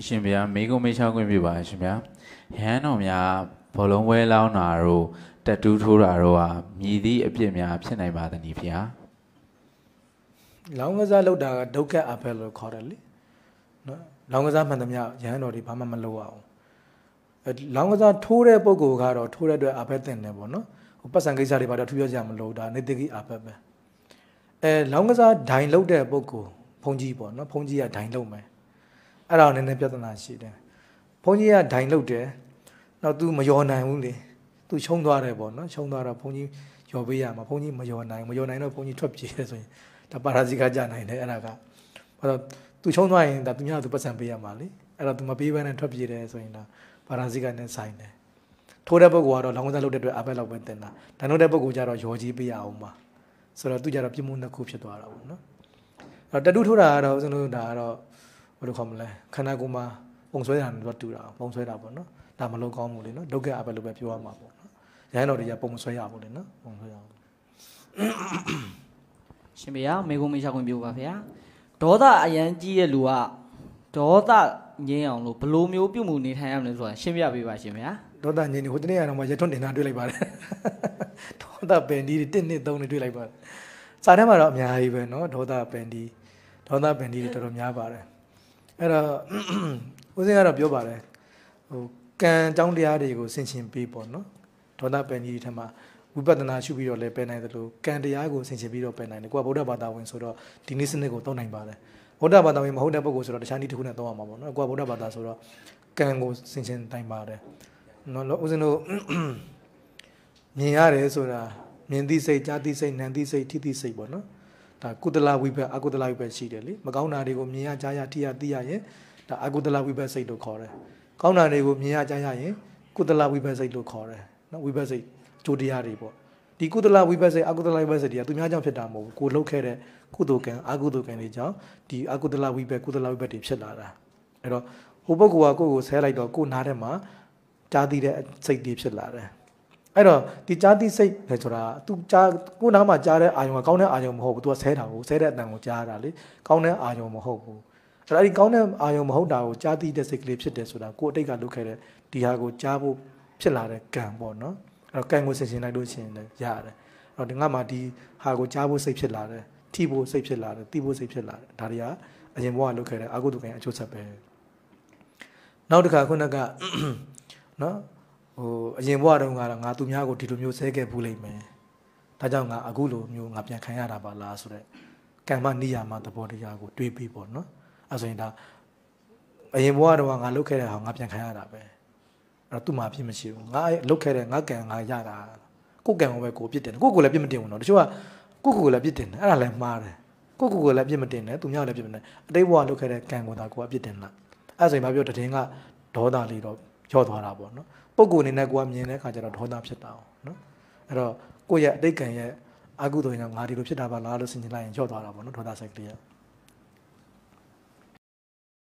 ရှင်ဗျာမိကုံမေးချောင်းခွင့်ပြုပါရှင်ဗျာဟန်းတော်များဘောလုံးပွဲလောင်းတာတို့တက်တူးထိုးတာတို့ဟာမြည်သည့်အပြစ်များဖြစ်နိုင်ပါသနည်းဗျာလောင်းကစားလောက်တာကဒုက္ခအဖက်လို့ခေါ်တယ်လေနော်လောင်းကစားမှန်သမျှရဟန်းတော်တွေဘာမှမလုပ်အောင်လောင်းကစားထိုးတဲ့ပုံကိုကတော့ထိုးတဲ့အတွက်အဖက်တင်တယ်ပေါ့နော်ဟိုပတ်စံကိစ္စတွေဘာတော့ထူးပြောကြမလို့ဒါနေတိကိအဖက်ပဲလောင်းကစားဒိုင်လုတ်တဲ့ပုံကိုဖုန်ကြီးပေါ့နော်ဖုန်ကြီးကဒိုင်လုတ်မယ်အဲ့ဒါနည်းနည်းပြဿနာရှိတယ်ဘုန်းကြီးကဒိုင်လုတ်တယ်နောက် तू မယောနိုင်ဘူးလေ तू ချုံသွားတယ်ပေါ့နော်ချုံသွားတော့ဘုန်းကြီးယော်ပေးရမှာဘုန်းကြီးမယောနိုင်တော့ဘုန်းကြီးထွက်ပြေးတယ်ဆိုရင်ဒါပါရာဇိကကြနိုင်တယ်အဲ့ဒါကဘာလို့ तू ချုံသွားရင်ဒါသူများ तू ပတ်စံပေးရမှာလေအဲ့တော့ तू မပေးဘဲနဲ့ထွက်ပြေးတယ်ဆိုရင်ဒါပါရာဇိကနဲ့ဆိုင်တယ်ထိုးတဲ့ပုဂ္ဂိုလ်ကတော့လောင်းကစားလုပ်တဲ့အတွက်အဘက်လောက်ပဲတင်တာဒိုင်လုတ်တဲ့ပုဂ္ဂိုလ်ကျတော့ယော်ကြီးပေးရအောင်ပါဆိုတော့ तू ကျတော့ပြမှုနှစ်ခုဖြစ်သွားတာပေါ့နော်အဲ့တော့တတူးထိုးတာကတော့ဦးဇင်းတို့ဒါကတော့ဘယ်လိုခေါ်မလဲခန္ဓာကိုယ်မှာပုံဆွဲတာနဲ့တော့တူတာပုံဆွဲတာပေါ့နော်ဒါမလို့ကောင်းဘူးလေနော်ဒုက္ခအပဲလို့ပဲပြောရမှာပေါ့နော်ရဟန်းတော်တွေကပုံဆွဲရဘူးလေနော်ပုံဆွဲရဘူးရှင်ဗျာမေကုံမေးချခွင့်ပြုပါဗျာဒေါသအရန်ကြီးရဲ့လူကဒေါသငြင်းအောင်လို့ဘလိုမျိုးပြုမှုနေထိုင်ရမလဲဆိုတာရှင်းပြပေးပါရှင်ဗျာဒေါသငြင်းနေဟိုတနေ့ကတော့ရထွန်းတင်တာတွေ့လိုက်ပါတယ်ဒေါသပင်ဒီ1 2 3နဲ့တွေ့လိုက်ပါတယ်စာထဲမှာတော့အများကြီးပဲနော်ဒေါသပင်ဒီတွေတော်တော်များပါတယ်အဲ့တော့ဦးစင်းကတော့ပြောပါတယ်ဟိုကံအကြောင်းတရားတွေကိုဆင်ခြင်ပေးပေါ့နော်ဒေါသပင်ကြီးထဲမှာဝိပဿနာရှုပြီးတော့လည်းပယ်နိုင်တယ်လို့ကံတရားကိုဆင်ခြင်ပြီးတော့ပယ်နိုင်တယ်ကိုကဗုဒ္ဓဘာသာဝင်ဆိုတော့ဒီနည်းစနစ်ကိုသုံးနိုင်ပါတယ်ဗုဒ္ဓဘာသာဝင်မဟုတ်တဲ့ပုဂ္ဂိုလ်ဆိုတော့တခြားနည်းတစ်ခုနဲ့သုံးရမှာပေါ့နော်ကိုကဗုဒ္ဓဘာသာဆိုတော့ကံကိုဆင်ခြင်နိုင်ပါတယ်နော်ဦးစင်းတို့မြင်ရတယ်ဆိုတာမြင်သိစိတ်ကြားသိစိတ်နားသိစိတ်ထိသိစိတ်ပေါ့နော်ဒါကုသလဝိဘတ်အကုသလဝိဘတ်ရှိတယ်လေမကောင်းတာတွေကိုမြင်ရကြားရထိရသိရရင်ဒါအကုသလဝိဘတ်စိတ်လို့ခေါ်တယ်ကောင်းတာတွေကိုမြင်ရကြားရရင်ကုသလဝိဘတ်စိတ်လို့ခေါ်တယ်နော်ဝိဘတ်စိတ်အကျိုးတရားတွေပေါ့ဒီကုသလဝိဘတ်စိတ်အကုသလဝိဘတ်စိတ်တွေကသူများကြောင့်ဖြစ်တာမဟုတ်ဘူးကိုလှုပ်ခဲ့တဲ့ကုသိုလ်ကံအကုသိုလ်ကံတွေကြောင့်ဒီအကုသလဝိဘတ်ကုသလဝိဘတ်တွေဖြစ်လာတာအဲ့တော့ဟိုပုဂ္ဂိုလ်ကကိုယ့်ကိုဆဲလိုက်တော့ကိုယ်နားထဲမှာကြားသိတဲ့စိတ်တွေဖြစ်လာတယ်အဲ့တော့ဒီကြားသိစိတ်ပဲဆိုတာ तू ကြားကိုယ်နားမှာကြားတဲ့အာယုံကကောင်းတဲ့အာယုံမဟုတ်ဘူး तू ကဆဲတာကိုဆဲတဲ့အတန်ကိုကြားတာလေကောင်းတဲ့အာယုံမဟုတ်ဘူးအဲ့ဒါဒီကောင်းတဲ့အာယုံမဟုတ်တာကိုကြားသိတဲ့စိတ်ကလေးဖြစ်တယ်ဆိုတာကိုယ်အတိတ်ကလုပ်ခဲ့တဲ့ဒီဟာကိုကြားဖို့ဖြစ်လာတဲ့ကံပေါ့နော်အဲ့တော့ကံကိုဆင်ခြင်လိုက်လို့ရှိရင်လည်းရတယ်အဲ့တော့ဒီငါမှာဒီဟာကိုကြားဖို့စိတ်ဖြစ်လာတယ်ထိဖို့စိတ်ဖြစ်လာတယ်သိဖို့စိတ်ဖြစ်လာတယ်ဒါတွေကအရင်ဘဝကလုပ်ခဲ့တဲ့အကုသိုလ်ကံအကျိုးဆက်ပဲနောက်တစ်ခါခုနကနော်ဟိုအရင်ဘဝတုန်းကတော့ငါသူများကိုဒီလိုမျိုးဆဲခဲ့ဘူးလိမ့်မယ်ဒါကြောင့်ငါအခုလိုမျိုးငါပြန်ခံရတာပါလားဆိုတော့ကံမနိယာမသဘောတရားကိုတွေးပြီးပေါ့နော်အဲဆိုရင်ဒါအရင်ဘဝတုန်းကငါလုပ်ခဲ့တဲ့ဟာငါပြန်ခံရတာပဲအဲ့တော့သူ့မှာအဖြစ်မရှိဘူးငါလုပ်ခဲ့တဲ့ငါကံငါရတာကိုယ်ကံကိုပဲကိုပြစ်တယ်ကိုယ်လည်းပြစ်မတင်ဘူးနော်တချို့ကကိုယ်လည်းပြစ်တင်တယ်အဲ့ဒါလည်းမှားတယ်ကိုယ်လည်းပြစ်မတင်တယ်သူများလည်းပြစ်မတင်အတိတ်ဘဝလုပ်ခဲ့တဲ့ကံကိုသာကိုယ်ကပြစ်တင်လားအဲ့ဆိုရင်မပြောတည်င်းကဒေါသလေးတော့ကြော့သွားတာပေါ့နော်ပုဂ္ဂိုလ်အနေနဲ့ကိုယ်ကမြင်တဲ့အခါကျတော့ဒေါသဖြစ်တာအောင်နော်အဲ့တော့ကိုယ့်ရဲ့အတိတ်ကံရဲ့အကုသိုလ်ရင်ငါဒီလိုဖြစ်တာပါလားလို့ဆင်ခြင်လိုက်ရင်ကြော့သွားတာပေါ့နော်ဒေါသစိတ်ကလေး